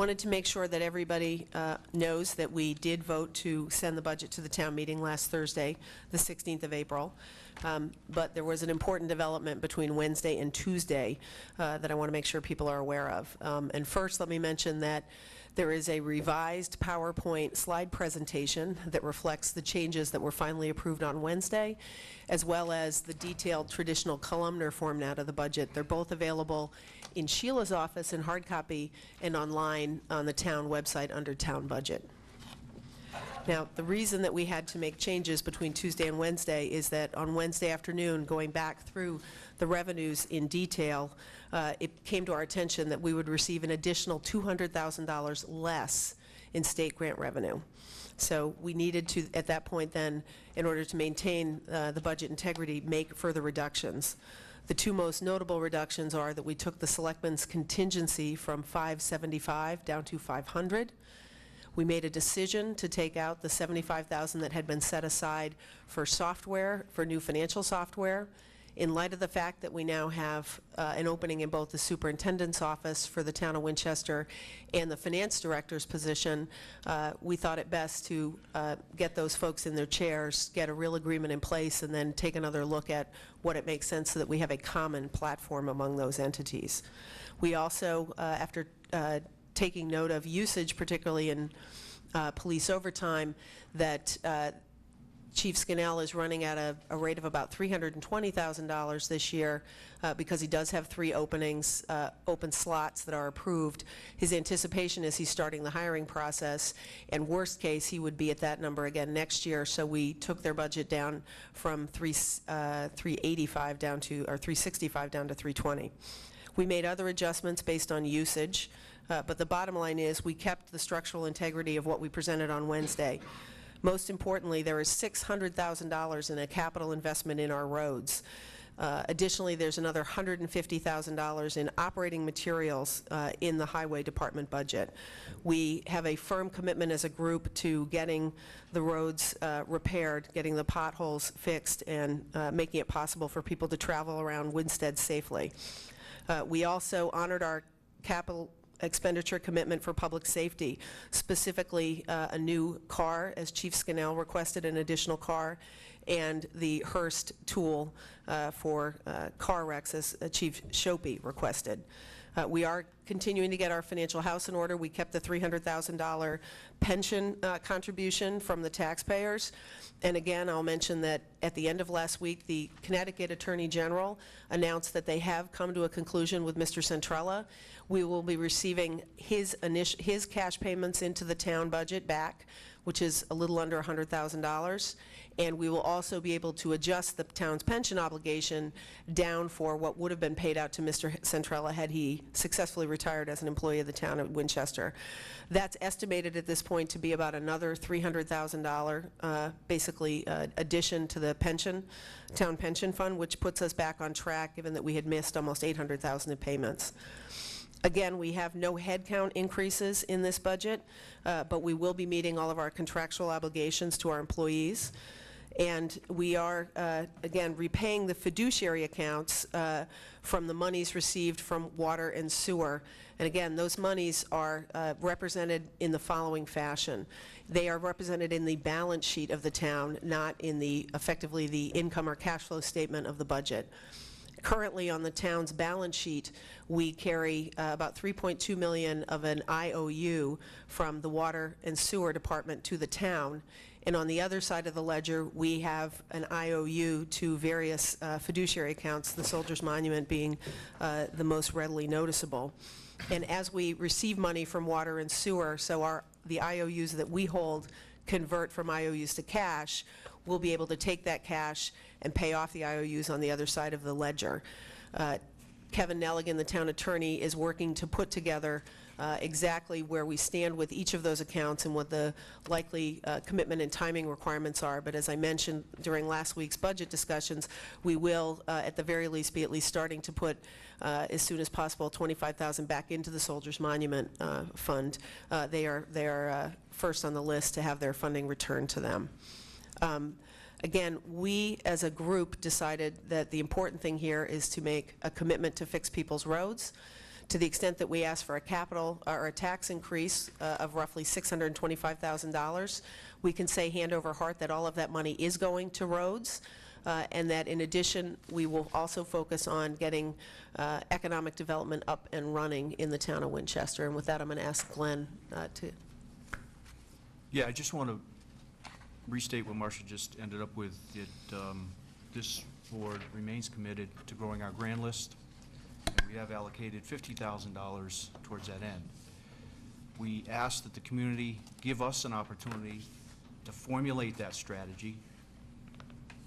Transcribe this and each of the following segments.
Wanted to make sure that everybody knows that we did vote to send the budget to the town meeting last Thursday, the 16th of April. But there was an important development between Wednesday and Tuesday that I want to make sure people are aware of. And first, let me mention that there is a revised PowerPoint slide presentation that reflects the changes that were finally approved on Wednesday, as well as the detailed traditional columnar format of the budget. They're both available in Sheila's office in hard copy and online on the town website under Town Budget. Now, the reason that we had to make changes between Tuesday and Wednesday is that on Wednesday afternoon, going back through the revenues in detail, it came to our attention that we would receive an additional $200,000 less in state grant revenue. So we needed to, at that point then, in order to maintain the budget integrity, make further reductions. The two most notable reductions are that we took the selectmen's contingency from $575 down to $500. We made a decision to take out the $75,000 that had been set aside for software, for new financial software. In light of the fact that we now have an opening in both the superintendent's office for the town of Winchester and the finance director's position, we thought it best to get those folks in their chairs, get a real agreement in place, and then take another look at what it makes sense so that we have a common platform among those entities. We also, after taking note of usage, particularly in police overtime, that Chief Scannell is running at a rate of about $320,000 this year because he does have 3 openings, open slots that are approved. His anticipation is he's starting the hiring process, and worst case, he would be at that number again next year. So we took their budget down from 385 down to, or 365 down to 320. We made other adjustments based on usage, but the bottom line is we kept the structural integrity of what we presented on Wednesday. Most importantly, there is $600,000 in a capital investment in our roads. Additionally, there's another $150,000 in operating materials in the highway department budget. We have a firm commitment as a group to getting the roads repaired, getting the potholes fixed, and making it possible for people to travel around Winstead safely. We also honored our capital expenditure commitment for public safety, specifically a new car, as Chief Scannell requested an additional car, and the Hearst tool for car wrecks, as Chief Shopey requested. We are continuing to get our financial house in order. We kept the $300,000 pension contribution from the taxpayers. And again, I'll mention that at the end of last week, the Connecticut Attorney General announced that they have come to a conclusion with Mr. Centrella. We will be receiving his cash payments into the town budget back, which is a little under $100,000. And we will also be able to adjust the town's pension obligation down for what would have been paid out to Mr. Centrella had he successfully retired as an employee of the town of Winchester. That's estimated at this point to be about another $300,000, basically addition to the town pension fund, which puts us back on track given that we had missed almost $800,000 in payments. Again, we have no headcount increases in this budget, but we will be meeting all of our contractual obligations to our employees. And we are, again, repaying the fiduciary accounts from the monies received from water and sewer. And again, those monies are represented in the following fashion. They are represented in the balance sheet of the town, not in the, effectively, the income or cash flow statement of the budget. Currently on the town's balance sheet, we carry about $3.2 million of an IOU from the water and sewer department to the town. And on the other side of the ledger, we have an IOU to various fiduciary accounts, the Soldiers Monument being the most readily noticeable. And as we receive money from water and sewer, so the IOUs that we hold convert from IOUs to cash, we'll be able to take that cash and pay off the IOUs on the other side of the ledger. Kevin Nelligan, the town attorney, is working to put together exactly where we stand with each of those accounts and what the likely commitment and timing requirements are. But as I mentioned during last week's budget discussions, we will, at the very least, be at least starting to put, as soon as possible, $25,000 back into the Soldiers Monument Fund. They are first on the list to have their funding returned to them. Again, we as a group decided that the important thing here is to make a commitment to fix people's roads, To the extent that we ask for a capital or a tax increase of roughly $625,000, we can say hand over heart that all of that money is going to roads, and that in addition, we will also focus on getting economic development up and running in the town of Winchester. And with that, I'm going to ask Glenn to... Yeah, I just want to restate what Marcia just ended up with. This board remains committed to growing our grand list, and we have allocated $50,000 towards that end. We ask that the community give us an opportunity to formulate that strategy,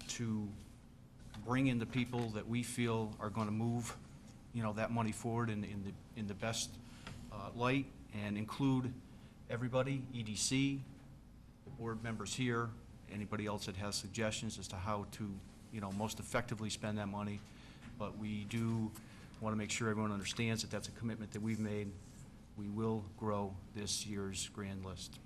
to bring in the people that we feel are going to move, that money forward in the best light, and include everybody, EDC, board members here, anybody else that has suggestions as to how to, most effectively spend that money. But we do want to make sure everyone understands that that's a commitment that we've made. We will grow this year's grand list.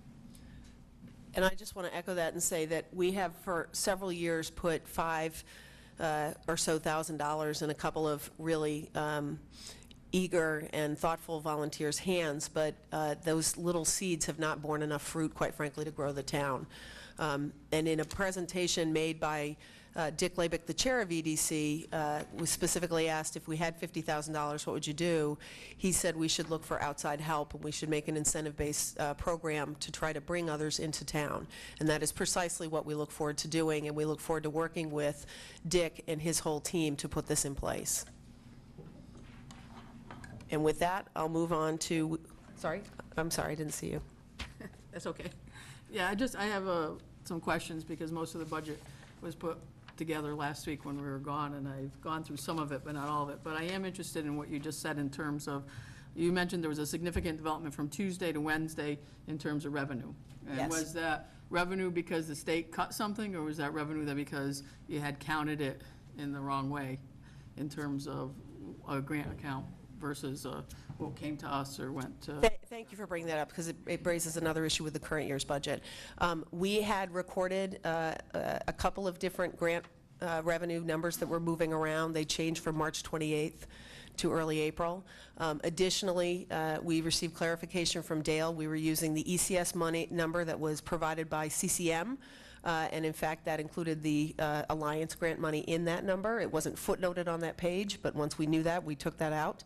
And I just want to echo that and say that we have for several years put $5,000 or so in a couple of really eager and thoughtful volunteers' hands, but those little seeds have not borne enough fruit, quite frankly, to grow the town. And in a presentation made by Dick Labick, the chair of EDC, was specifically asked if we had $50,000, what would you do? He said we should look for outside help, and we should make an incentive-based program to try to bring others into town. And that is precisely what we look forward to doing, and we look forward to working with Dick and his whole team to put this in place. And with that, I'll move on to, I'm sorry, I didn't see you. That's okay. Yeah, I have some questions because most of the budget was put together last week when we were gone, and I've gone through some of it, but not all of it. But I am interested in what you just said in terms of, you mentioned there was a significant development from Tuesday to Wednesday in terms of revenue. And Yes. was that revenue because the state cut something, or was that revenue that because you had counted it in the wrong way in terms of a grant account versus what came to us or went to? Thank you for bringing that up, because it raises another issue with the current year's budget. We had recorded a couple of different grant revenue numbers that were moving around. They changed from March 28th to early April. Additionally, we received clarification from Dale. We were using the ECS money number that was provided by CCM, and in fact, that included the Alliance grant money in that number. It wasn't footnoted on that page, but once we knew that, we took that out.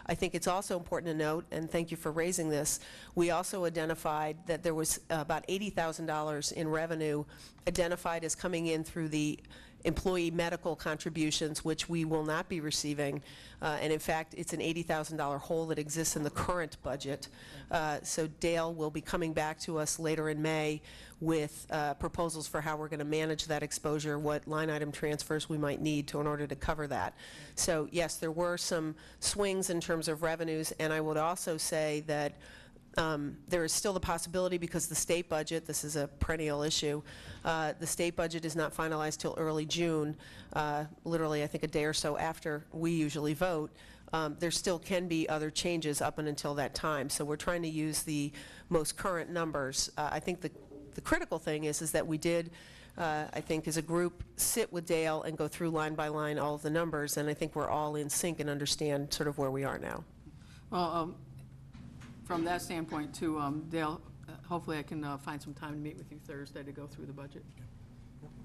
I think it's also important to note, and thank you for raising this, we also identified that there was about $80,000 in revenue identified as coming in through the employee medical contributions, which we will not be receiving. And in fact, it's an $80,000 hole that exists in the current budget. So Dale will be coming back to us later in May with proposals for how we're going to manage that exposure, what line item transfers we might need in order to cover that. So yes, there were some swings in terms of revenues, and I would also say that there is still the possibility, because the state budget, this is a perennial issue, the state budget is not finalized till early June, literally I think a day or so after we usually vote. There still can be other changes up and until that time, so we're trying to use the most current numbers. I think the critical thing is that we did, I think as a group, sit with Dale and go through line by line all of the numbers, and I think we're all in sync and understand sort of where we are now. Well, from that standpoint too, Dale, hopefully I can find some time to meet with you Thursday to go through the budget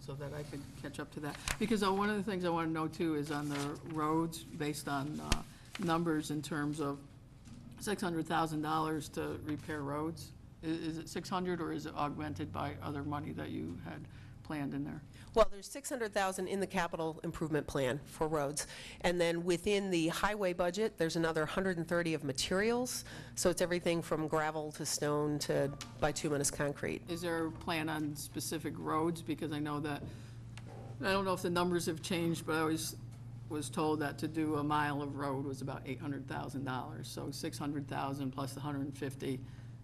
so that I can catch up to that. Because one of the things I want to know too is on the roads, based on numbers in terms of $600,000 to repair roads. Is it 600, or is it augmented by other money that you had planned in there? Well, there's $600,000 in the capital improvement plan for roads, and then within the highway budget, there's another 130 of materials. So it's everything from gravel to stone to bituminous concrete. Is there a plan on specific roads? Because I know that, I don't know if the numbers have changed, but I always was told that to do a mile of road was about $800,000. So 600,000 plus the 150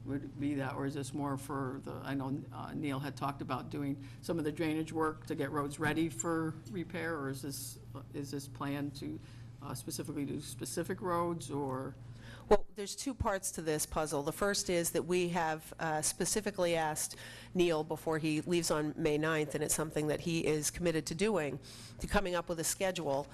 would be that, or is this more for the, I know Neil had talked about doing some of the drainage work to get roads ready for repair, or is this planned to specifically do specific roads, or? Well, there's two parts to this puzzle. The first is that we have specifically asked Neil before he leaves on May 9th, and it's something that he is committed to doing, to coming up with a schedule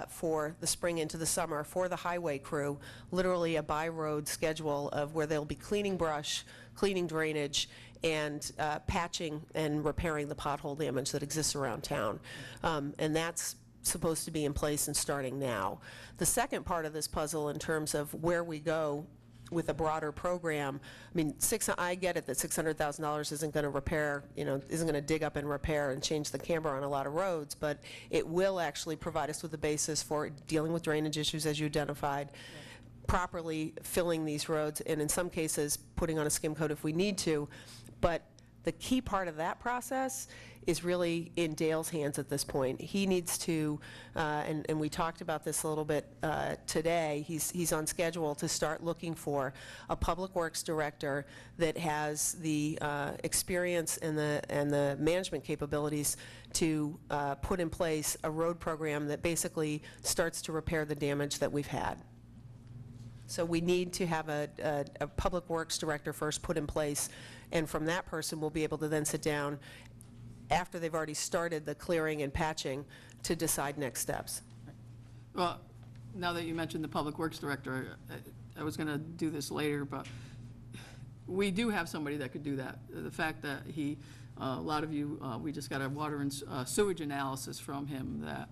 for the spring into the summer for the highway crew, literally a by-road schedule of where they'll be cleaning brush, cleaning drainage, and patching and repairing the pothole damage that exists around town. And that's supposed to be in place and starting now. The second part of this puzzle in terms of where we go with a broader program, I mean, I get it that $600,000 isn't going to repair, isn't going to dig up and repair and change the camber on a lot of roads, but it will actually provide us with a basis for dealing with drainage issues, as you identified, properly filling these roads, and in some cases, putting on a skim coat if we need to. But the key part of that process is really in Dale's hands at this point. He needs to, and we talked about this a little bit today, he's on schedule to start looking for a public works director that has the experience and the management capabilities to put in place a road program that basically starts to repair the damage that we've had. So we need to have a public works director first put in place, and from that person, we'll be able to then sit down after they've already started the clearing and patching to decide next steps. Well, now that you mentioned the Public Works Director, I was going to do this later, but we do have somebody that could do that. The fact that a lot of you, we just got a water and sewage analysis from him that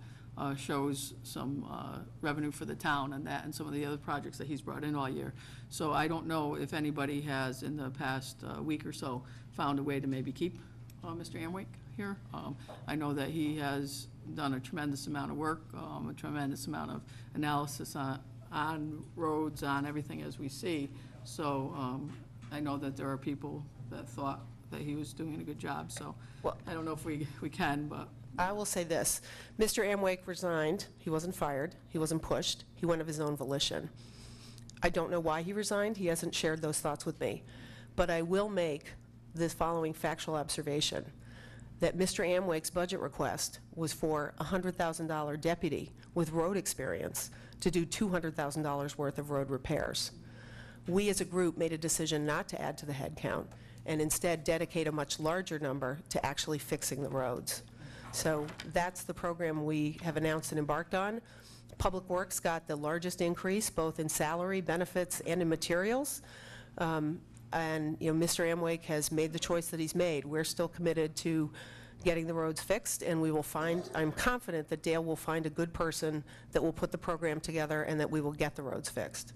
shows some revenue for the town and that, and some of the other projects that he's brought in all year. So I don't know if anybody has, in the past week or so, found a way to maybe keep Mr. Amwick here. I know that he has done a tremendous amount of work, a tremendous amount of analysis on roads, on everything as we see. So I know that there are people that thought that he was doing a good job. So Well, I don't know if we can, but. I will say this. Mr. Amwick resigned. He wasn't fired. He wasn't pushed. He went of his own volition. I don't know why he resigned. He hasn't shared those thoughts with me. But I will make this following factual observation, that Mr. Amwick's budget request was for a $100,000 deputy with road experience to do $200,000 worth of road repairs. We as a group made a decision not to add to the head count and instead dedicate a much larger number to actually fixing the roads. So that's the program we have announced and embarked on. Public Works got the largest increase, both in salary, benefits, and in materials. And Mr. Amwick has made the choice that he's made. We're still committed to getting the roads fixed, and we will find, I'm confident that Dale will find a good person that will put the program together and that we will get the roads fixed.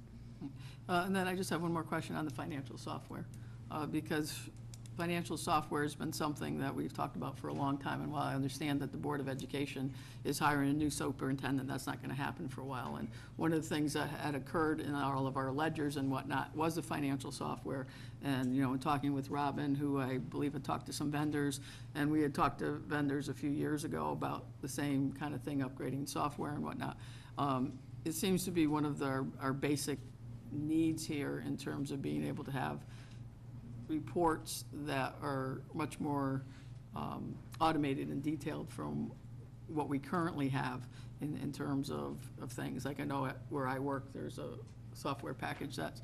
And then I just have one more question on the financial software, because financial software has been something that we've talked about for a long time, and while I understand that the Board of Education is hiring a new superintendent, that's not going to happen for a while. And one of the things that had occurred in all of our ledgers and whatnot was the financial software. And, in talking with Robin, who I believe had talked to some vendors, and we had talked to vendors a few years ago about the same kind of thing, upgrading software and whatnot. It seems to be one of our basic needs here in terms of being able to have reports that are much more automated and detailed from what we currently have in terms of things. Like I know where I work, there's a software package that's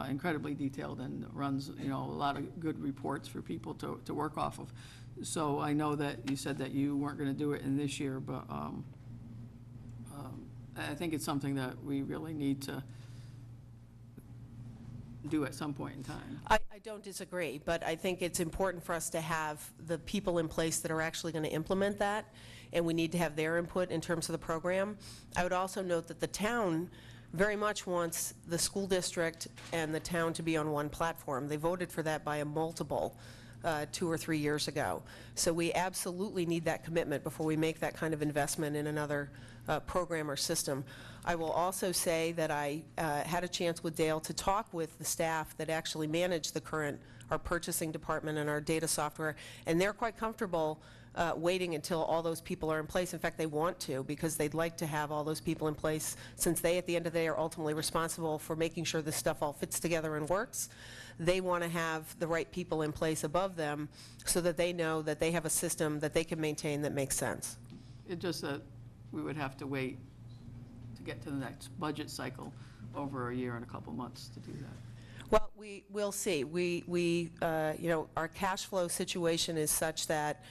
incredibly detailed and runs a lot of good reports for people to work off of. So I know that you said that you weren't going to do it in this year, but I think it's something that we really need to do at some point in time. I don't disagree, but I think it's important for us to have the people in place that are actually going to implement that, and we need to have their input in terms of the program. I would also note that the town very much wants the school district and the town to be on one platform. They voted for that by a multiple 2 or 3 years ago. So we absolutely need that commitment before we make that kind of investment in another program or system. I will also say that I had a chance with Dale to talk with the staff that actually manage our purchasing department and our data software, and they're quite comfortable waiting until all those people are in place. In fact, they want to, because they'd like to have all those people in place, since they, at the end of the day, are ultimately responsible for making sure this stuff all fits together and works. They want to have the right people in place above them so that they know that they have a system that they can maintain that makes sense. It just that we would have to wait to get to the next budget cycle over a year and a couple months to do that. Well, we'll see. Our cash flow situation is such that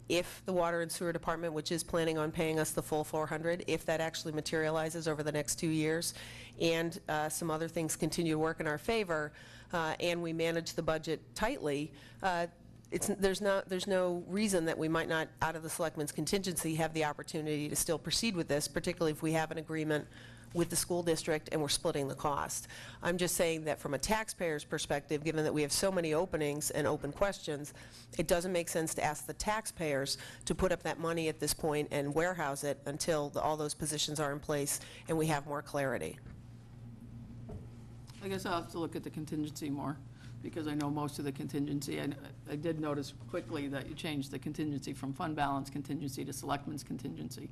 if the Water and Sewer Department, which is planning on paying us the full 400, if that actually materializes over the next 2 years, and some other things continue to work in our favor, and we manage the budget tightly, there's no reason that we might not, out of the Selectmen's contingency, have the opportunity to still proceed with this, particularly if we have an agreement with the school district and we're splitting the cost. I'm just saying that from a taxpayer's perspective, given that we have so many openings and open questions, it doesn't make sense to ask the taxpayers to put up that money at this point and warehouse it until all those positions are in place and we have more clarity. I guess I'll have to look at the contingency more, because I know most of the contingency, I did notice quickly that you changed the contingency from fund balance contingency to selectmen's contingency.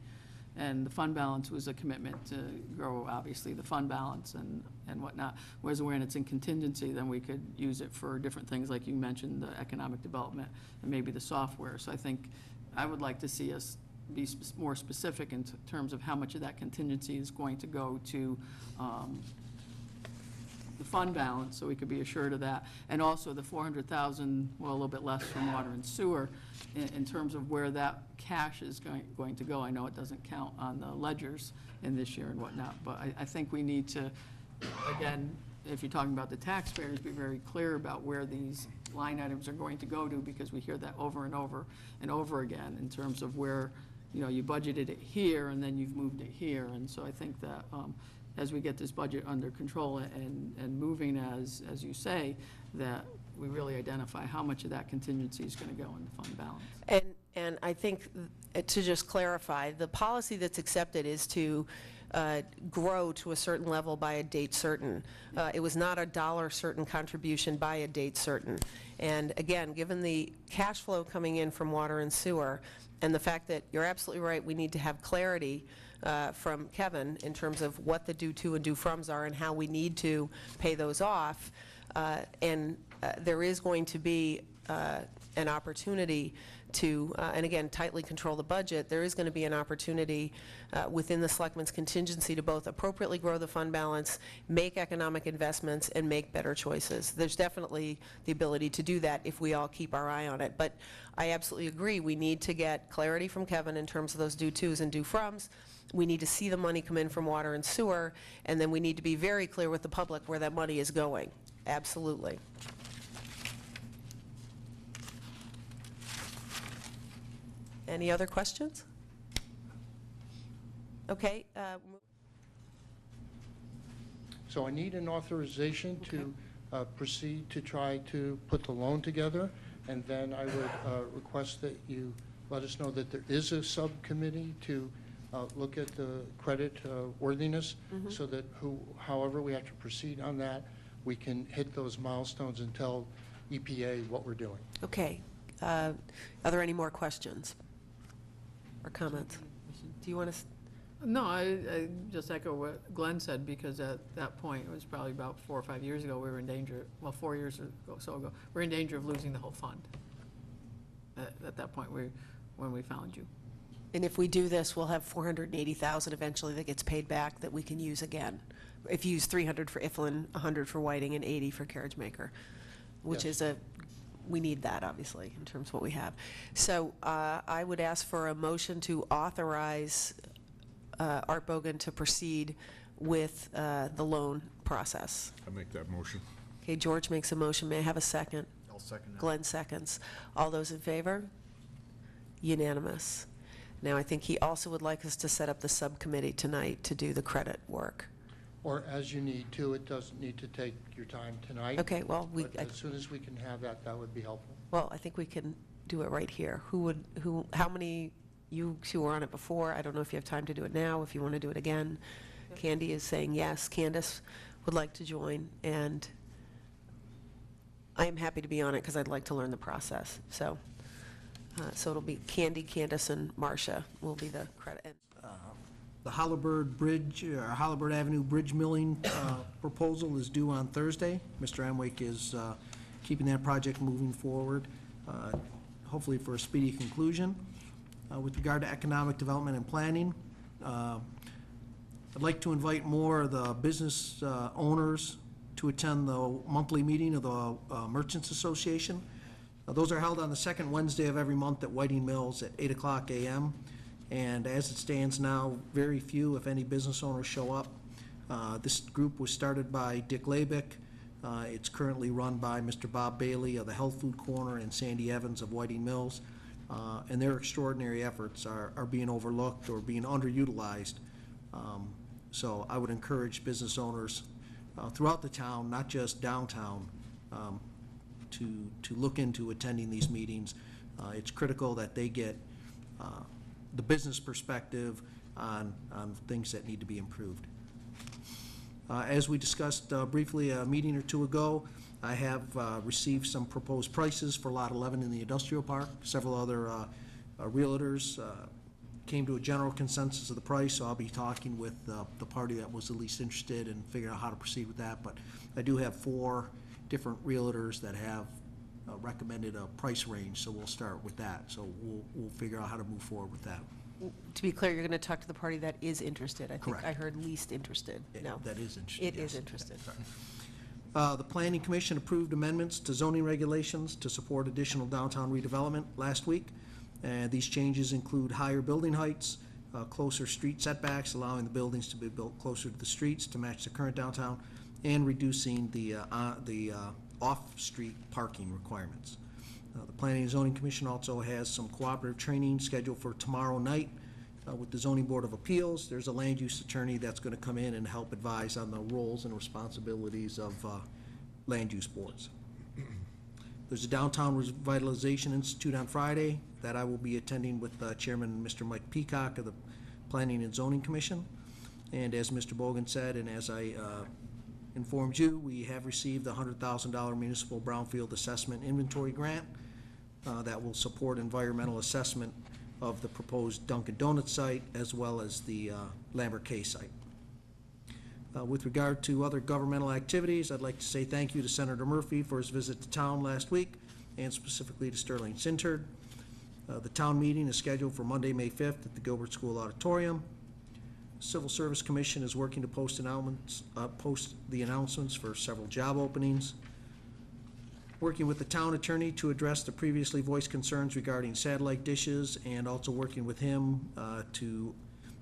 And the fund balance was a commitment to grow, obviously, the fund balance and whatnot. Whereas when it's in contingency, then we could use it for different things, like you mentioned, the economic development and maybe the software. So I think I would like to see us be more specific in terms of how much of that contingency is going to go to the fund balance, so we could be assured of that. And also the 400,000, well, a little bit less from water and sewer, in terms of where that cash is going to go. I know it doesn't count on the ledgers in this year and whatnot, but I think we need to, again, if you're talking about the taxpayers, be very clear about where these line items are going to go to, because we hear that over and over and over again in terms of where, you budgeted it here and then you've moved it here. And so I think that as we get this budget under control and moving, as you say, that we really identify how much of that contingency is going to go in the fund balance. And I think, to just clarify, the policy that's accepted is to grow to a certain level by a date certain. It was not a dollar certain contribution by a date certain. And again, given the cash flow coming in from water and sewer, and the fact that you're absolutely right, we need to have clarity from Kevin in terms of what the due to and due froms are and how we need to pay those off. There is going to be an opportunity to, and again, tightly control the budget. There is going to be an opportunity within the Selectmen's contingency to both appropriately grow the fund balance, make economic investments, and make better choices. There's definitely the ability to do that if we all keep our eye on it. But I absolutely agree, we need to get clarity from Kevin in terms of those due tos and due froms. We need to see the money come in from water and sewer, and then we need to be very clear with the public where that money is going. Absolutely. Any other questions? Okay. So I need an authorization to proceed to try to put the loan together, and then I would request that you let us know that there is a subcommittee to look at the credit worthiness, so that however we have to proceed on that, we can hit those milestones and tell EPA what we're doing. Okay. Are there any more questions or comments? Do you want to? No, I just echo what Glenn said, because at that point, it was probably about 4 or 5 years ago, we were in danger, well, 4 years or so ago, we're in danger of losing the whole fund. At that point, when we found you. And if we do this, we'll have $480,000 eventually that gets paid back that we can use again. If you use 300 for Iflin, 100 for Whiting, and 80 for Carriage Maker, which Yes. is we need that, obviously, in terms of what we have. So I would ask for a motion to authorize Art Bogan to proceed with the loan process. I make that motion. Okay, George makes a motion. May I have a second? I'll second that. Glenn seconds. All those in favor? Unanimous. Now, I think he also would like us to set up the subcommittee tonight to do the credit work. Or as you need to, it doesn't need to take your time tonight. Okay, well, But as soon as we can have that, that would be helpful. well, I think we can do it right here. How many, you two were on it before, I don't know if you have time to do it now, if you want to do it again. Candy is saying yes. Candace would like to join, and I am happy to be on it because I'd like to learn the process. So it'll be Candy, Candace, and Marcia will be the credit. The Halliburton Bridge, or Halliburton Avenue Bridge milling proposal is due on Thursday. Mr. Emwick is keeping that project moving forward, hopefully for a speedy conclusion. With regard to economic development and planning, I'd like to invite more of the business owners to attend the monthly meeting of the Merchants Association. Those are held on the second Wednesday of every month at Whiting Mills at 8:00 a.m. And as it stands now, very few, if any, business owners show up. This group was started by Dick Labick. It's currently run by Mr. Bob Bailey of the Health Food Corner and Sandy Evans of Whiting Mills. And their extraordinary efforts are being overlooked or being underutilized. So I would encourage business owners throughout the town, not just downtown, to look into attending these meetings. It's critical that they get the business perspective on things that need to be improved. As we discussed briefly a meeting or two ago, I have received some proposed prices for Lot 11 in the industrial park. Several other realtors came to a general consensus of the price, so I'll be talking with the party that was the least interested and figuring out how to proceed with that. But I do have 4 different realtors that have recommended a price range, so we'll start with that. So we'll figure out how to move forward with that. To be clear, you're going to talk to the party that is interested. I think Correct. I heard least interested. No. That is interesting. It is yes. interested. The Planning Commission approved amendments to zoning regulations to support additional downtown redevelopment last week. These changes include higher building heights, closer street setbacks, allowing the buildings to be built closer to the streets to match the current downtown, and reducing the off-street parking requirements. The Planning and Zoning Commission also has some cooperative training scheduled for tomorrow night with the Zoning Board of Appeals. There's a land use attorney that's going to come in and help advise on the roles and responsibilities of land use boards. There's a Downtown Revitalization Institute on Friday that I will be attending with Chairman Mr. Mike Peacock of the Planning and Zoning Commission. And as Mr. Bogan said, and as I informed you, we have received the $100,000 municipal brownfield assessment inventory grant that will support environmental assessment of the proposed Dunkin' Donuts site as well as the Lambert K site. With regard to other governmental activities, I'd like to say thank you to Senator Murphy for his visit to town last week, and specifically to Sterling Sinterd. The town meeting is scheduled for Monday, May 5th at the Gilbert School Auditorium. Civil Service Commission is working to post the announcements for several job openings. Working with the town attorney to address the previously voiced concerns regarding satellite dishes, and also working with him to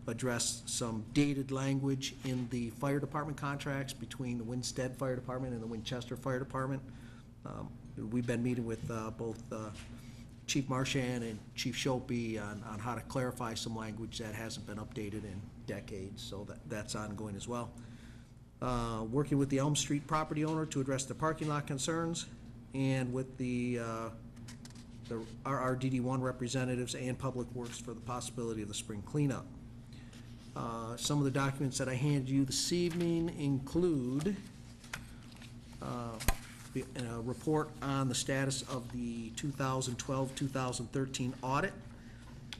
address some dated language in the fire department contracts between the Winstead Fire Department and the Winchester Fire Department. We've been meeting with both Chief Marchand and Chief Shopee on how to clarify some language that hasn't been updated in decades, so that's ongoing as well. Working with the Elm Street property owner to address the parking lot concerns, and with the RRDD1 representatives and Public Works for the possibility of the spring cleanup. Some of the documents that I handed you this evening include a report on the status of the 2012-2013 audit.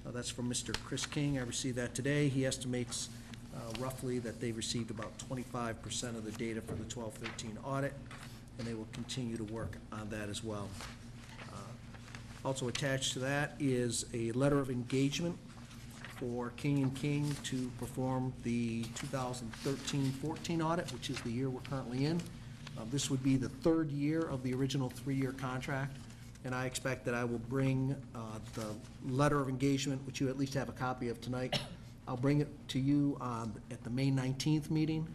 That's from Mr. Chris King. I received that today. He estimates roughly that they received about 25% of the data for the 12-13 audit, and they will continue to work on that as well. Also attached to that is a letter of engagement for King & King to perform the 2013-14 audit, which is the year we're currently in. This would be the 3rd year of the original 3-year contract, and I expect that I will bring the letter of engagement, which you at least have a copy of tonight. I'll bring it to you at the May 19th meeting,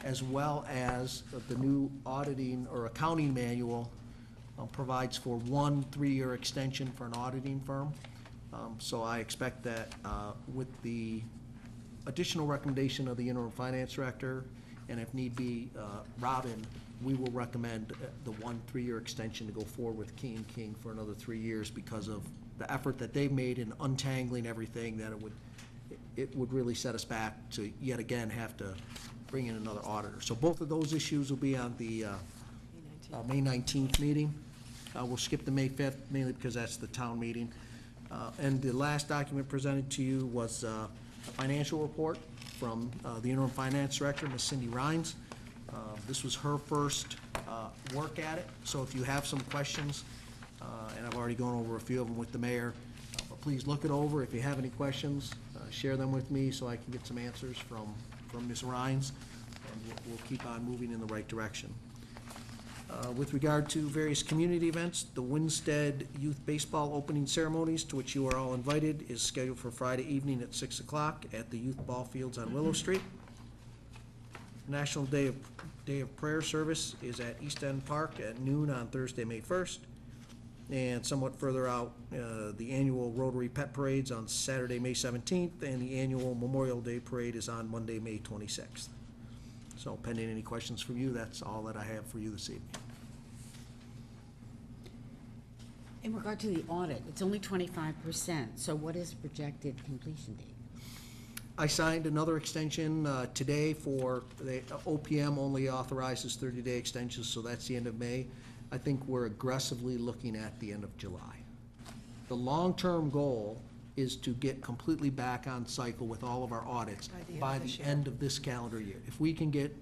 as well as the new auditing or accounting manual provides for 1 3-year extension for an auditing firm. So I expect that with the additional recommendation of the interim finance director, and if need be, Robin, we will recommend the 1 3-year extension to go forward with King & King for another 3 years because of the effort that they've made in untangling everything, that it would really set us back to yet again have to bring in another auditor. So both of those issues will be on the May 19th meeting. We'll skip the May 5th, mainly because that's the town meeting. And the last document presented to you was a financial report from the interim finance director, Ms. Cindy Rhines. This was her first work at it, so if you have some questions, and I've already gone over a few of them with the mayor, but please look it over. If you have any questions, share them with me so I can get some answers from from Ms. Rhines, and we'll keep on moving in the right direction. With regard to various community events, the Winstead Youth Baseball opening ceremonies, to which you are all invited, is scheduled for Friday evening at 6 o'clock at the youth ball fields on Willow Street. National Day of Prayer service is at East End Park at noon on Thursday, May 1st. And somewhat further out, the annual Rotary Pet Parade's on Saturday, May 17th, and the annual Memorial Day Parade is on Monday, May 26th. So pending any questions from you, that's all that I have for you this evening. In regard to the audit, it's only 25%, so what is projected completion date? I signed another extension today for, the OPM only authorizes 30-day extensions, so that's the end of May. I think we're aggressively looking at the end of July. The long-term goal is to get completely back on cycle with all of our audits by the end of this calendar year. If we can get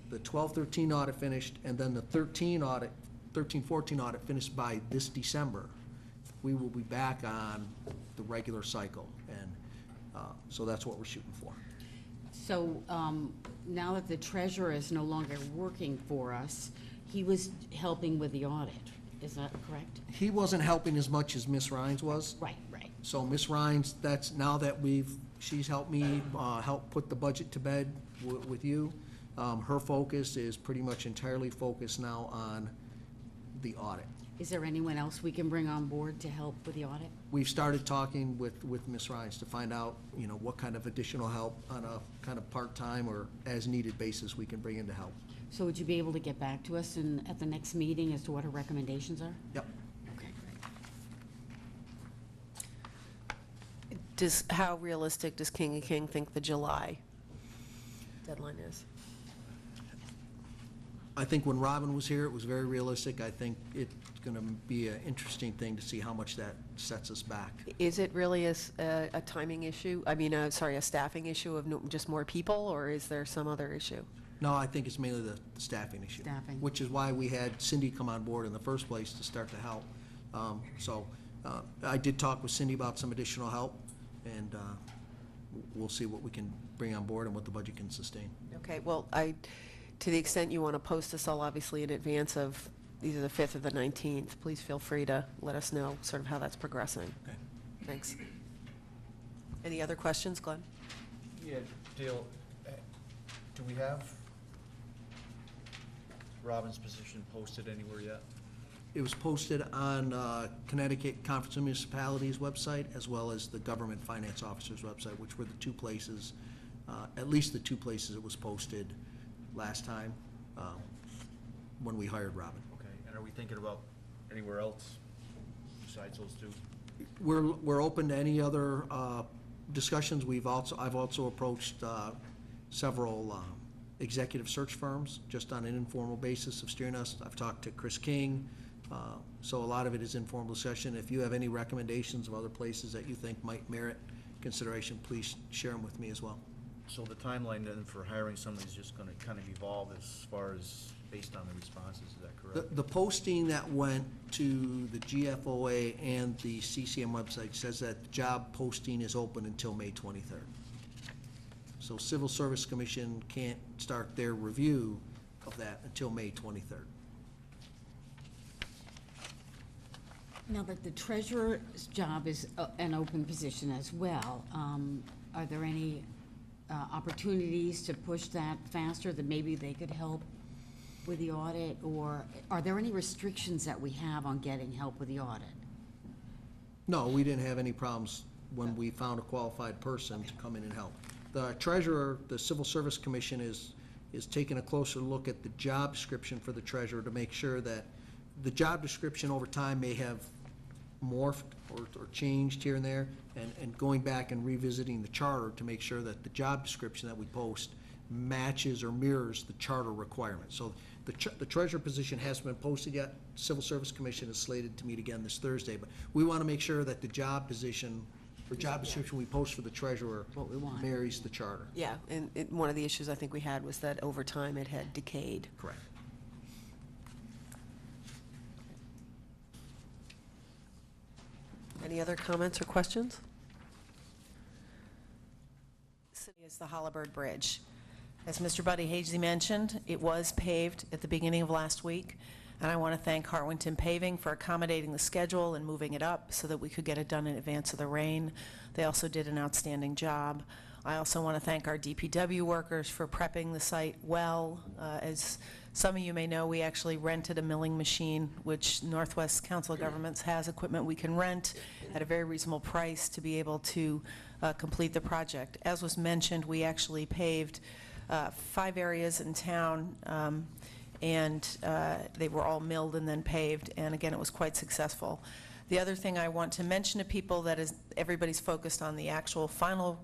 the 12-13 audit finished and then the 13-14 audit finished by this December, we will be back on the regular cycle. And so that's what we're shooting for. So now that the treasurer is no longer working for us, he was helping with the audit, is that correct? He wasn't helping as much as Miss Rhines was. Right, right. So Miss Rhines, that's, now that she's helped me, help put the budget to bed with you. Her focus is pretty much entirely focused now on the audit. Is there anyone else we can bring on board to help with the audit? We've started talking with Miss Rhines to find out, what kind of additional help on a kind of part-time or as-needed basis we can bring in to help. So would you be able to get back to us at the next meeting as to what her recommendations are? Yep. Okay, great. How realistic does King and King think the July deadline is? I think when Robin was here, it was very realistic. I think it's going to be an interesting thing to see how much that sets us back. Is it really a timing issue? I mean, sorry, a staffing issue of just more people, or is there some other issue? No, I think it's mainly the staffing issue. Staffing. Which is why we had Cindy come on board in the first place to start to help. I did talk with Cindy about some additional help, and we'll see what we can bring on board and what the budget can sustain. Okay, well, to the extent you want to post this all obviously in advance of either the 5th or the 19th, please feel free to let us know sort of how that's progressing. Okay. Thanks. Any other questions, Glenn? Yeah, Dale, do we have Robin's position posted anywhere yet? It was posted on Connecticut Conference of Municipalities website, as well as the Government Finance Officer's website, which were the two places, at least the two places it was posted last time when we hired Robin. Okay, and are we thinking about anywhere else besides those two? We're open to any other discussions. I've also approached several executive search firms just on an informal basis of steering us. I've talked to Chris King, so a lot of it is informal discussion. If you have any recommendations of other places that you think might merit consideration, please share them with me as well. So the timeline then for hiring somebody is just gonna kind of evolve as far as based on the responses, is that correct? The posting that went to the GFOA and the CCM website says that the job posting is open until May 23rd. So Civil Service Commission can't start their review of that until May 23rd. Now that the treasurer's job is an open position as well, are there any opportunities to push that faster, that maybe they could help with the audit? Or are there any restrictions that we have on getting help with the audit? No, we didn't have any problems when we found a qualified person to come in and help. The treasurer, the Civil Service Commission is taking a closer look at the job description for the treasurer to make sure that the job description over time may have morphed or changed here and there, and going back and revisiting the charter to make sure that the job description that we post matches or mirrors the charter requirements. So the treasurer position hasn't been posted yet. Civil Service Commission is slated to meet again this Thursday, but we want to make sure that the job position, or job description we post for the treasurer What we want. marries the charter. Yeah, and one of the issues I think we had was that over time it had decayed. Correct. Any other comments or questions? City has is the Hollabird Bridge. As Mr. Buddy Hazy mentioned, it was paved at the beginning of last week, and I want to thank Harwinton Paving for accommodating the schedule and moving it up so that we could get it done in advance of the rain. They also did an outstanding job. I also want to thank our DPW workers for prepping the site well. As some of you may know, we actually rented a milling machine, which Northwest Council of Governments has equipment we can rent at a very reasonable price to be able to complete the project. As was mentioned, we actually paved 5 areas in town, and they were all milled and then paved, and again, it was quite successful. The other thing I want to mention to people that is everybody's focused on the actual final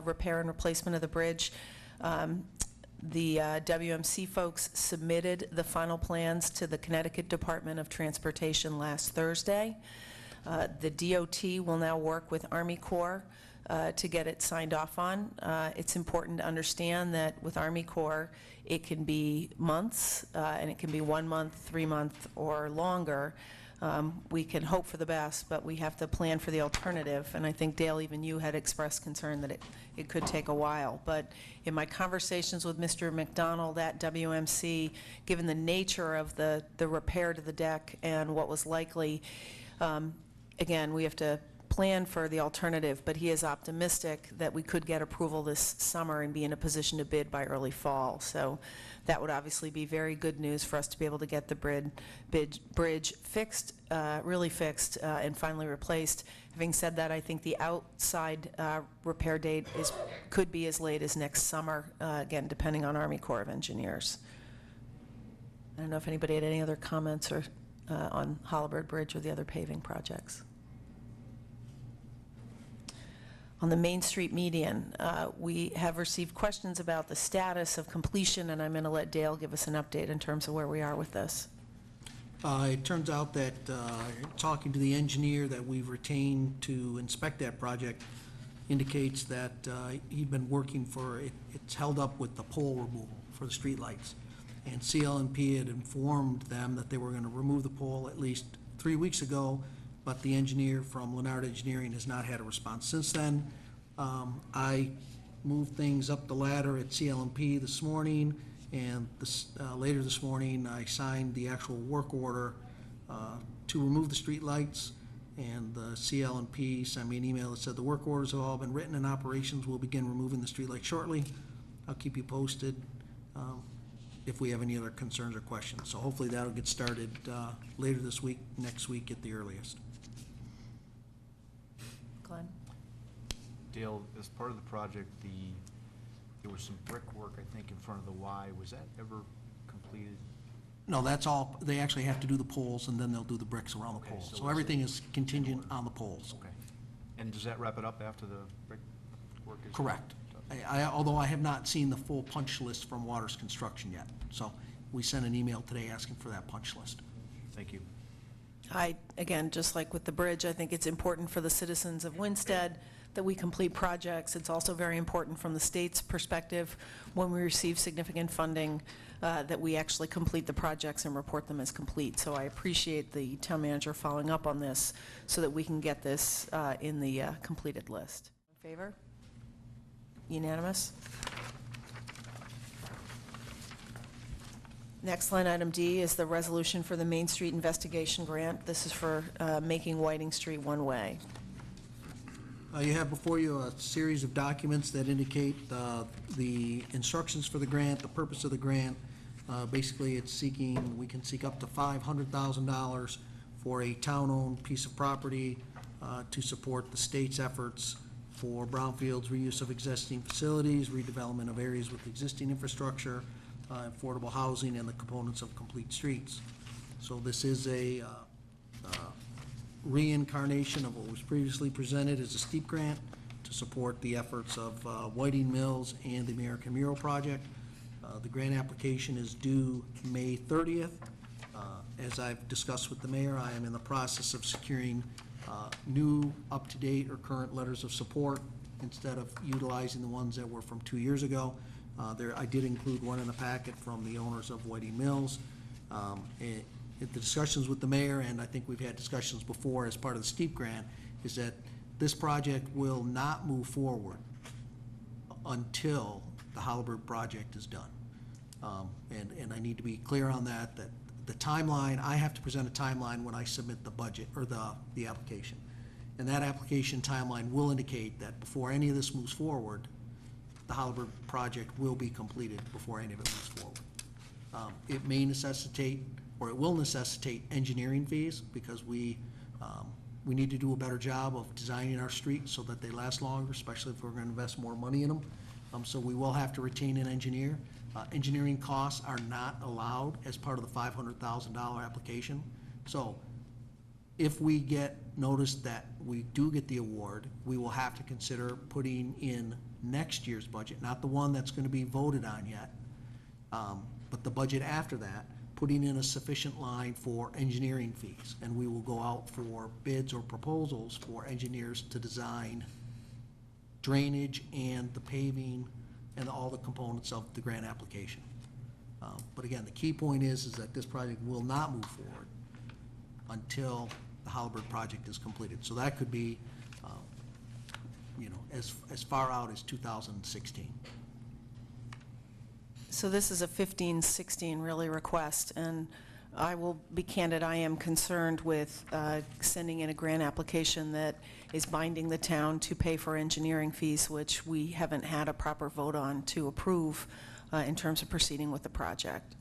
repair and replacement of the bridge. The WMC folks submitted the final plans to the Connecticut Department of Transportation last Thursday. The DOT will now work with Army Corps to get it signed off on. It's important to understand that with Army Corps, it can be months, and it can be 1 month, 3 months, or longer. We can hope for the best, but we have to plan for the alternative, and I think, Dale, even you had expressed concern that it could take a while. But in my conversations with Mr. McDonald at WMC, given the nature of the repair to the deck and what was likely, again, we have to plan for the alternative, but he is optimistic that we could get approval this summer and be in a position to bid by early fall. So that would obviously be very good news for us to be able to get the bridge fixed, really fixed, and finally replaced. Having said that, I think the outside repair date could be as late as next summer, again, depending on Army Corps of Engineers. I don't know if anybody had any other comments or on Hollabird Bridge or the other paving projects. On the Main Street median, we have received questions about the status of completion, and I'm going to let Dale give us an update in terms of where we are with this. It turns out that, talking to the engineer that we've retained to inspect that project indicates that he'd been working for, it's held up with the pole removal for the streetlights. And CL&P had informed them that they were going to remove the pole at least 3 weeks ago, but the engineer from Leonard Engineering has not had a response since then. I moved things up the ladder at CL&P this morning, and later this morning I signed the actual work order to remove the street lights, and the CL&P sent me an email that said the work orders have all been written and operations will begin removing the street lights shortly. I'll keep you posted if we have any other concerns or questions. So hopefully that'll get started later this week, next week at the earliest. Glenn? Dale, as part of the project, there was some brickwork, I think, in front of the Y. Was that ever completed? No, that's all, they actually have to do the poles, and then they'll do the bricks around the Okay, poles. so So everything is contingent on the poles. Okay. And does that wrap it up after the brickwork is? Correct. done? Although I have not seen the full punch list from Waters Construction yet. So we sent an email today asking for that punch list. Thank you. Again, just like with the bridge, I think it's important for the citizens of Winsted that we complete projects. It's also very important from the state's perspective when we receive significant funding that we actually complete the projects and report them as complete. So I appreciate the town manager following up on this so that we can get this in the completed list. In favor? Unanimous? Next, line item D is the resolution for the Main Street Investigation Grant. This is for making Whiting Street one-way. You have before you a series of documents that indicate the instructions for the grant, the purpose of the grant. Basically, it's seeking, we can seek up to $500,000 for a town-owned piece of property to support the state's efforts for brownfields, reuse of existing facilities, redevelopment of areas with existing infrastructure, affordable housing, and the components of complete streets. So this is a reincarnation of what was previously presented as a STEEP grant to support the efforts of Whiting Mills and the American Mural Project. The grant application is due May 30th. As I've discussed with the mayor, I am in the process of securing new, up-to-date, or current letters of support instead of utilizing the ones that were from 2 years ago. I did include one in the packet from the owners of Whiting Mills. The discussions with the mayor, and I think we've had discussions before as part of the STEEP grant, is that this project will not move forward until the Halliburton project is done. And I need to be clear on that the timeline, I have to present a timeline when I submit the budget, or the application. And that application timeline will indicate that before any of this moves forward, the Halliburton project will be completed before any of it moves forward. It may necessitate, or it will necessitate, engineering fees, because we need to do a better job of designing our streets so that they last longer, especially if we're going to invest more money in them. So we will have to retain an engineer. Engineering costs are not allowed as part of the $500,000 application. So if we get notice that we do get the award, we will have to consider putting in next year's budget, not the one that's going to be voted on yet, but the budget after that, putting in a sufficient line for engineering fees. And we will go out for bids or proposals for engineers to design drainage and the paving and all the components of the grant application. But again, the key point is that this project will not move forward until the Halliburton project is completed. So that could be, as far out as 2016. So this is a 15-16 really request, and I will be candid, I am concerned with sending in a grant application that is binding the town to pay for engineering fees, which we haven't had a proper vote on to approve in terms of proceeding with the project.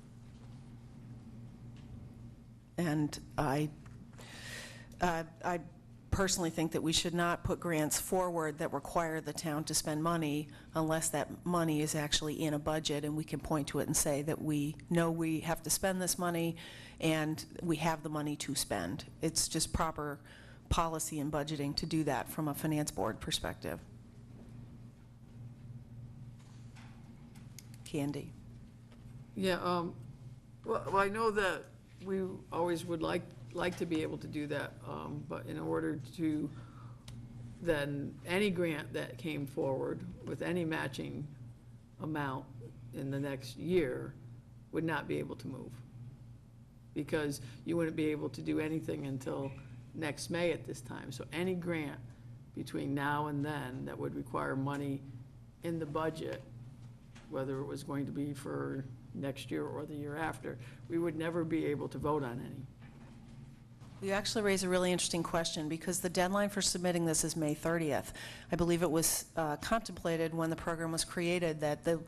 And I personally think that we should not put grants forward that require the town to spend money unless that money is actually in a budget and we can point to it and say that we know we have to spend this money and we have the money to spend. It's just proper policy and budgeting to do that from a finance board perspective. Candy. Yeah, well, I know that we always would like to be able to do that, but in order to, then any grant that came forward with any matching amount in the next year would not be able to move. Because you wouldn't be able to do anything until next May at this time. So any grant between now and then that would require money in the budget, whether it was going to be for next year or the year after, we would never be able to vote on any. You actually raise a really interesting question, because the deadline for submitting this is May 30th. I believe it was contemplated when the program was created that the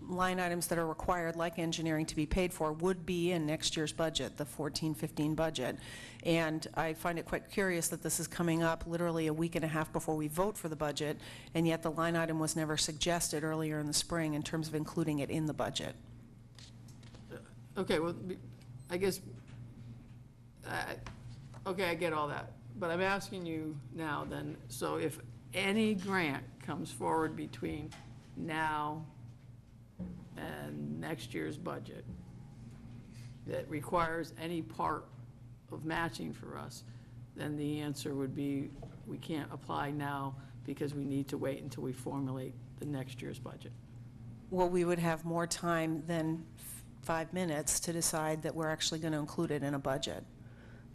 line items that are required, like engineering, to be paid for would be in next year's budget, the 14-15 budget. And I find it quite curious that this is coming up literally a week and a half before we vote for the budget, and yet the line item was never suggested earlier in the spring in terms of including it in the budget. Okay, well, I guess, okay, I get all that, but I'm asking you now then, so if any grant comes forward between now and next year's budget that requires any part of matching for us, then the answer would be we can't apply now because we need to wait until we formulate the next year's budget. Well, we would have more time than 5 minutes to decide that we're actually going to include it in a budget.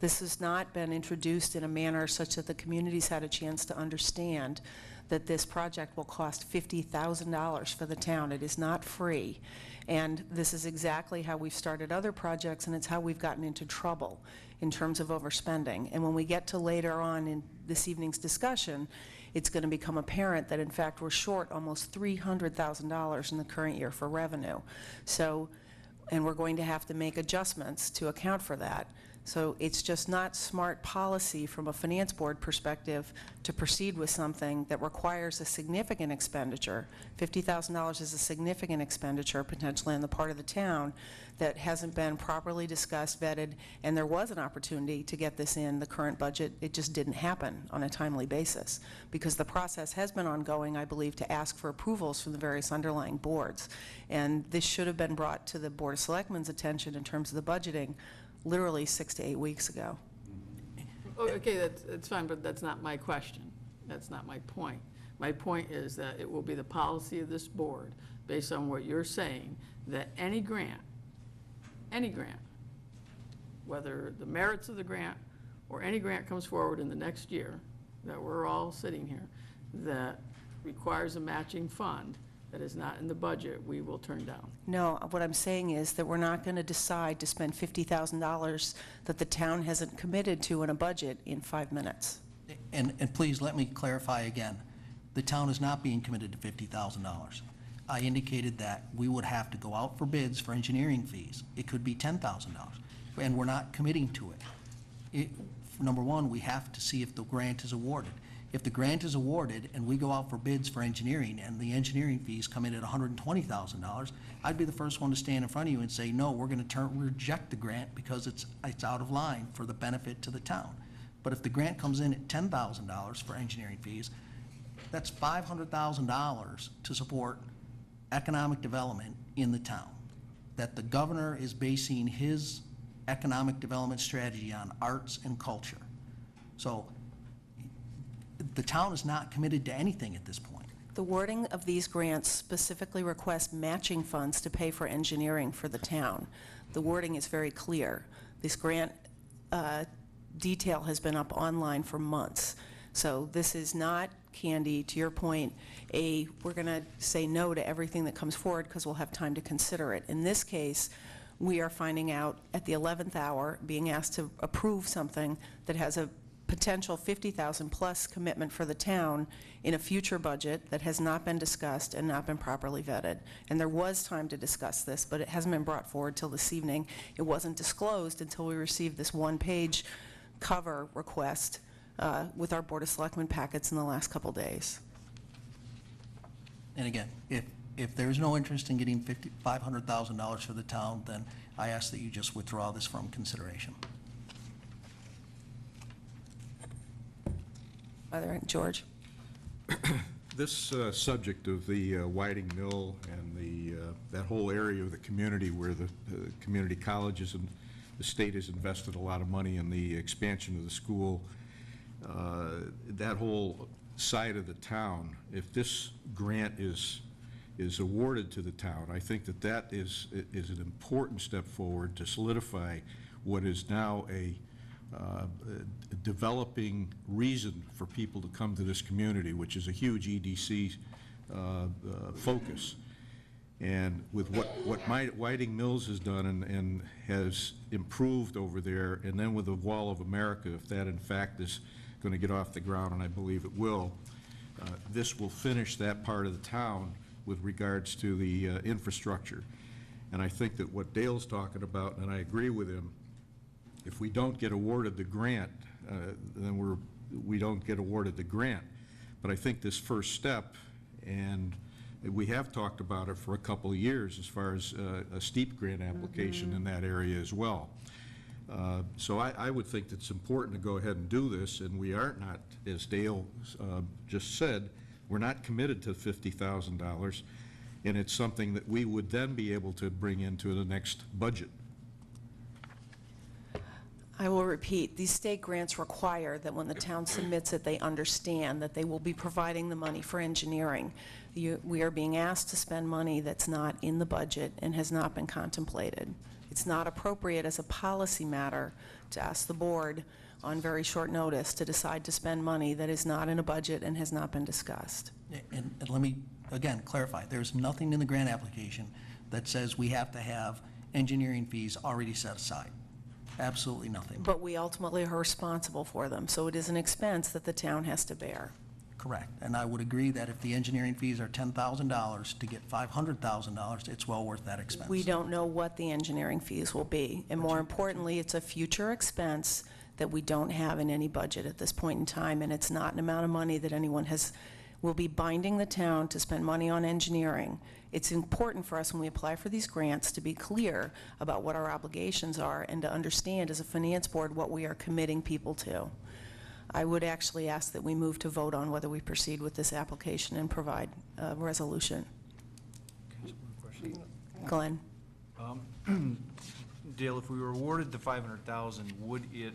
This has not been introduced in a manner such that the community's had a chance to understand that this project will cost $50,000 for the town. It is not free. And this is exactly how we've started other projects, and it's how we've gotten into trouble in terms of overspending. And when we get to later on in this evening's discussion, it's going to become apparent that, in fact, we're short almost $300,000 in the current year for revenue. So, and we're going to have to make adjustments to account for that. So it's just not smart policy from a finance board perspective to proceed with something that requires a significant expenditure. $50,000 is a significant expenditure potentially on the part of the town that hasn't been properly discussed, vetted, and there was an opportunity to get this in the current budget. It just didn't happen on a timely basis because the process has been ongoing, I believe, to ask for approvals from the various underlying boards. And this should have been brought to the Board of Selectmen's attention in terms of the budgeting literally 6 to 8 weeks ago. Oh, okay, that's fine, but that's not my question. That's not my point. My point is that it will be the policy of this board, based on what you're saying, that any grant, whether the merits of the grant or any grant comes forward in the next year, that we're all sitting here, that requires a matching fund that is not in the budget, we will turn down. No, what I'm saying is that we're not going to decide to spend $50,000 that the town hasn't committed to in a budget in 5 minutes. And please, let me clarify again. The town is not being committed to $50,000. I indicated that we would have to go out for bids for engineering fees. It could be $10,000, and we're not committing to it. Number one, we have to see if the grant is awarded. If the grant is awarded and we go out for bids for engineering and the engineering fees come in at $120,000, I'd be the first one to stand in front of you and say, no, we're going to reject the grant because it's out of line for the benefit to the town. But if the grant comes in at $10,000 for engineering fees, that's $500,000 to support economic development in the town. That the governor is basing his economic development strategy on arts and culture. So the town is not committed to anything at this point. The wording of these grants specifically requests matching funds to pay for engineering for the town. The wording is very clear. This grant detail has been up online for months. So this is not, Candy, to your point, we're going to say no to everything that comes forward because we'll have time to consider it. In this case, we are finding out at the 11th hour, being asked to approve something that has a potential $50,000 plus commitment for the town in a future budget that has not been discussed and not been properly vetted. And there was time to discuss this, but it hasn't been brought forward till this evening. It wasn't disclosed until we received this one-page cover request with our Board of Selectmen packets in the last couple days. And again, if there's no interest in getting $500,000 for the town, then I ask that you just withdraw this from consideration. George? This subject of the Whiting Mill and that whole area of the community where the community colleges and the state has invested a lot of money in the expansion of the school, that whole side of the town, if this grant is awarded to the town, I think that is an important step forward to solidify what is now a developing reason for people to come to this community, which is a huge EDC focus. And with what Whiting Mills has done and has improved over there, and then with the Wall of America, if that in fact is going to get off the ground, and I believe it will, this will finish that part of the town with regards to the infrastructure. And I think that what Dale's talking about, and I agree with him, if we don't get awarded the grant, then we don't get awarded the grant. But I think this first step, and we have talked about it for a couple of years as far as a steep grant application in that area as well. So I would think it's important to go ahead and do this, and we are not, as Dale just said, we're not committed to $50,000, and it's something that we would then be able to bring into the next budget. I will repeat, these state grants require that when the town submits it, they understand that they will be providing the money for engineering. We are being asked to spend money that's not in the budget and has not been contemplated. It's not appropriate as a policy matter to ask the board on very short notice to decide to spend money that is not in a budget and has not been discussed. And let me, again, clarify. There's nothing in the grant application that says we have to have engineering fees already set aside. Absolutely nothing. But we ultimately are responsible for them, so it is an expense that the town has to bear. Correct. And I would agree that if the engineering fees are $10,000 to get $500,000, it's well worth that expense. We don't know what the engineering fees will be, and more importantly, it's a future expense that we don't have in any budget at this point in time, and it's not an amount of money that anyone will be binding the town to spend money on engineering. It's important for us when we apply for these grants to be clear about what our obligations are and to understand as a finance board what we are committing people to. I would actually ask that we move to vote on whether we proceed with this application and provide a resolution. Glenn? Dale, if we were awarded the $500,000, would it,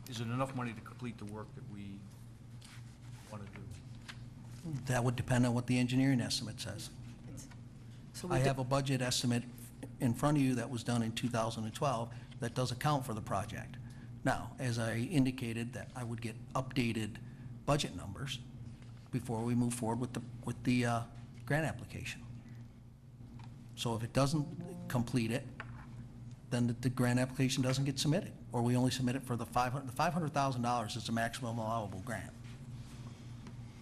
is it enough money to complete the work that we want to do? That would depend on what the engineering estimate says. So we I have a budget estimate in front of you that was done in 2012 that does account for the project. Now, as I indicated, that I would get updated budget numbers, before we move forward with the grant application. So if it doesn't complete it, then the grant application doesn't get submitted, or we only submit it for the $500,000 is the maximum allowable grant.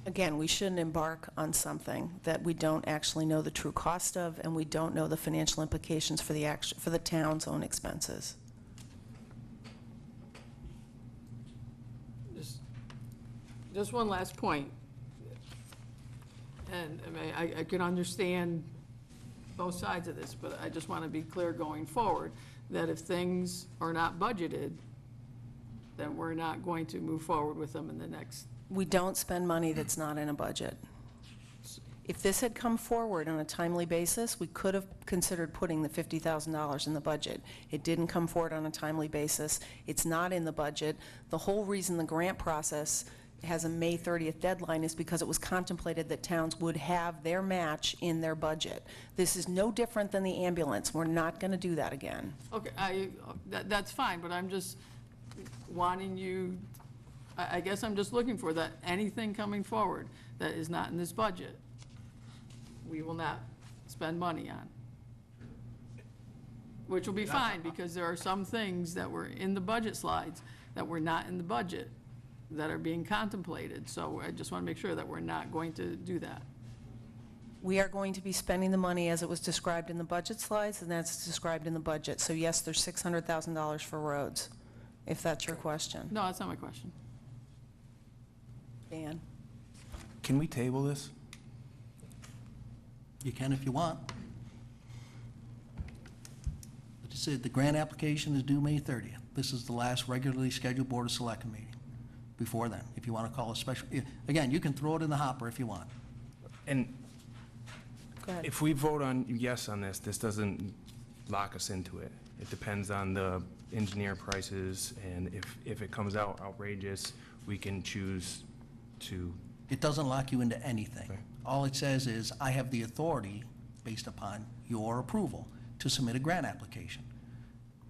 Again, we shouldn't embark on something that we don't actually know the true cost of, and we don't know the financial implications for the town's own expenses. Just one last point. And I mean, I can understand both sides of this, but I just want to be clear going forward, that if things are not budgeted, then we're not going to move forward with them in the next. We don't spend money that's not in a budget. If this had come forward on a timely basis, we could have considered putting the $50,000 in the budget. It didn't come forward on a timely basis. It's not in the budget. The whole reason the grant process has a May 30th deadline is because it was contemplated that towns would have their match in their budget. This is no different than the ambulance. We're not going to do that again. Okay, that's fine, but I'm just wanting you, I guess I'm just looking for that anything coming forward that is not in this budget, we will not spend money on. Which will be fine, because there are some things that were in the budget slides that were not in the budget that are being contemplated. So I just want to make sure that we're not going to do that. We are going to be spending the money as it was described in the budget slides, and that's described in the budget. So yes, there's $600,000 for roads, if that's your question. No, that's not my question. Dan? Can we table this? You can if you want. But you said the grant application is due May 30th. This is the last regularly scheduled Board of Selectmen meeting. Before then, if you want to call a special, again, you can throw it in the hopper if you want. And Go ahead. if we vote on yes on this, this doesn't lock us into it. It depends on the engineer prices, and if it comes out outrageous, we can choose to. It doesn't lock you into anything. Okay. All it says is, I have the authority, based upon your approval, to submit a grant application.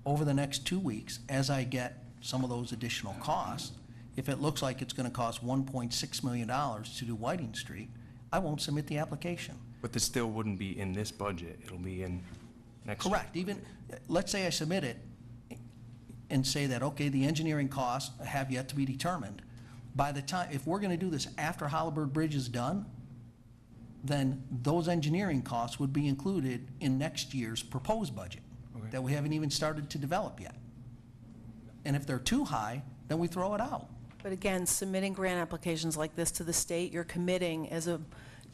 Over the next 2 weeks, as I get some of those additional costs, if it looks like it's going to cost $1.6 million to do Whiting Street, I won't submit the application. But this still wouldn't be in this budget. It'll be in next year. Correct. Even, let's say I submit it and say that, okay, the engineering costs have yet to be determined. By the time, if we're going to do this after Halliburton Bridge is done, then those engineering costs would be included in next year's proposed budget Okay. that we haven't even started to develop yet. And if they're too high, then we throw it out. But again, submitting grant applications like this to the state, you're committing as a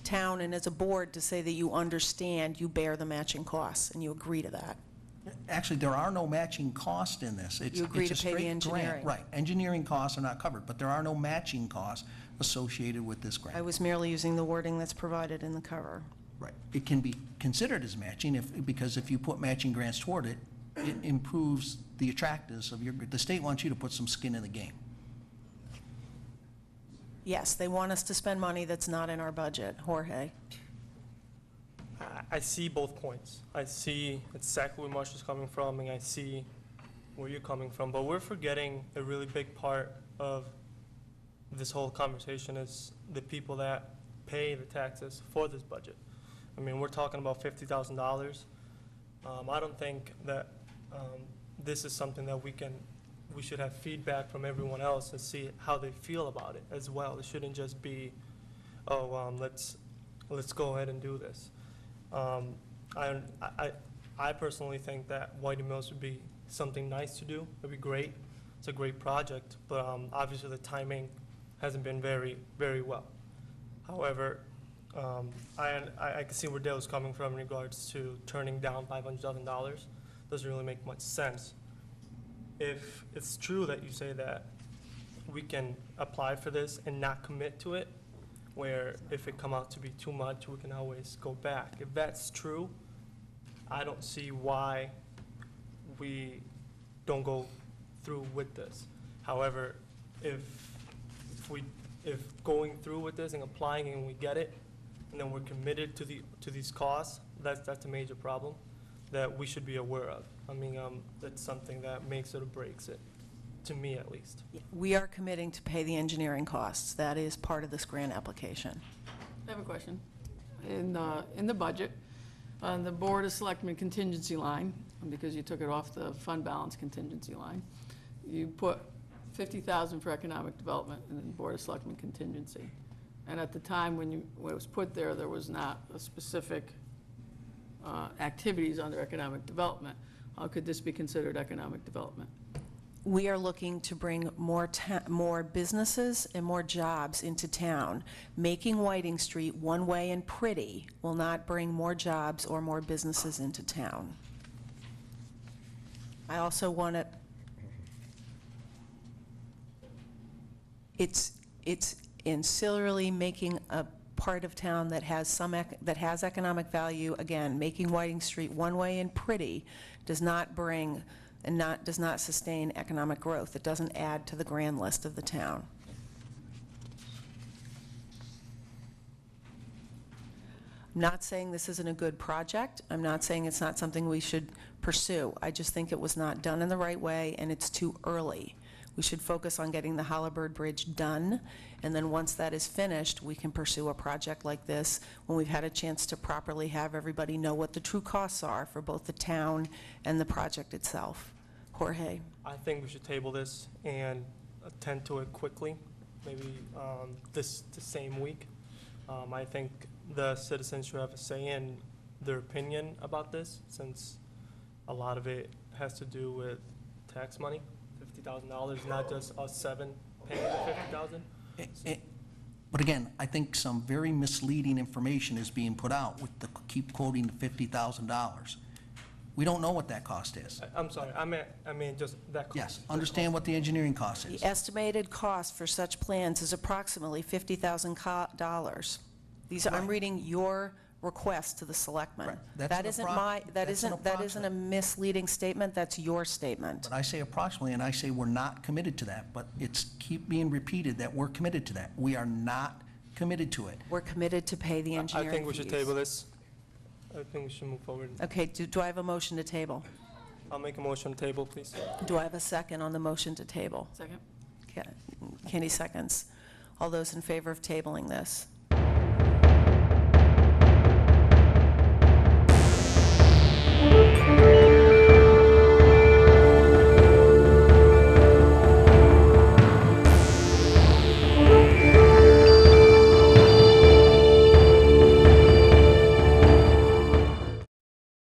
town and as a board to say that you understand you bear the matching costs, and you agree to that. Actually, there are no matching costs in this. You agree it's a to pay the straight grant. engineering. Right. Engineering costs are not covered, but there are no matching costs associated with this grant. I was merely using the wording that's provided in the cover. Right. It can be considered as matching because if you put matching grants toward it, it improves the attractiveness of the state wants you to put some skin in the game. Yes, they want us to spend money that's not in our budget. Jorge? I see both points. I see exactly where Marcia's coming from, and I see where you're coming from. But we're forgetting a really big part of this whole conversation is the people that pay the taxes for this budget. I mean, we're talking about $50,000. I don't think that this is something that we should have feedback from everyone else and see how they feel about it as well. It shouldn't just be, oh, let's go ahead and do this. I personally think that Whiting Mills would be something nice to do. It'd be great. It's a great project, but obviously the timing hasn't been very, very well. However, I can see where Dale's coming from in regards to turning down $500,000. Doesn't really make much sense. If it's true that you say that we can apply for this and not commit to it, where if it come out to be too much, we can always go back. If that's true, I don't see why we don't go through with this. However, if going through with this and applying and we get it, and then we're committed to these costs, that's a major problem that we should be aware of. I mean, that's something that makes it or breaks it, to me at least. We are committing to pay the engineering costs. That is part of this grant application. I have a question. In the budget, on the Board of Selectmen contingency line, because you took it off the fund balance contingency line, you put 50,000 for economic development in the Board of Selectmen contingency. And at the time when it was put there, there was not a specific activities under economic development. How could this be considered economic development? We are looking to bring more businesses and more jobs into town. Making Whiting Street one-way and pretty will not bring more jobs or more businesses into town. I also want to, it's ancillarily making a part of town that has that has economic value. Again, making Whiting Street one-way and pretty does not bring and does not sustain economic growth. It doesn't add to the grand list of the town. I'm not saying this isn't a good project. I'm not saying it's not something we should pursue. I just think it was not done in the right way, and it's too early. We should focus on getting the Halliburton Bridge done, and then once that is finished, we can pursue a project like this when we've had a chance to properly have everybody know what the true costs are for both the town and the project itself. Jorge? I think we should table this and attend to it quickly, maybe the same week. I think the citizens should have a say in their opinion about this, since a lot of it has to do with tax money. $50,000, not just us seven paying the $50,000. But again, I think some very misleading information is being put out with the, keep quoting the $50,000. We don't know what that cost is. I'm sorry, I mean just that cost. Yes, understand what the engineering cost is. The estimated cost for such plans is approximately $50,000. I'm reading your request to the selectmen. Right. That's That an isn't approximate. that isn't a misleading statement, that's your statement. But I say approximately, and I say we're not committed to that, but it's keep being repeated that we're committed to that. We are not committed to it. We're committed to pay the I engineering think we should fees. table this. I think we should move forward. Okay, do I have a motion to table? I'll make a motion to table, please. Do I have a second on the motion to table? Second? Kenny seconds. All those in favor of tabling this?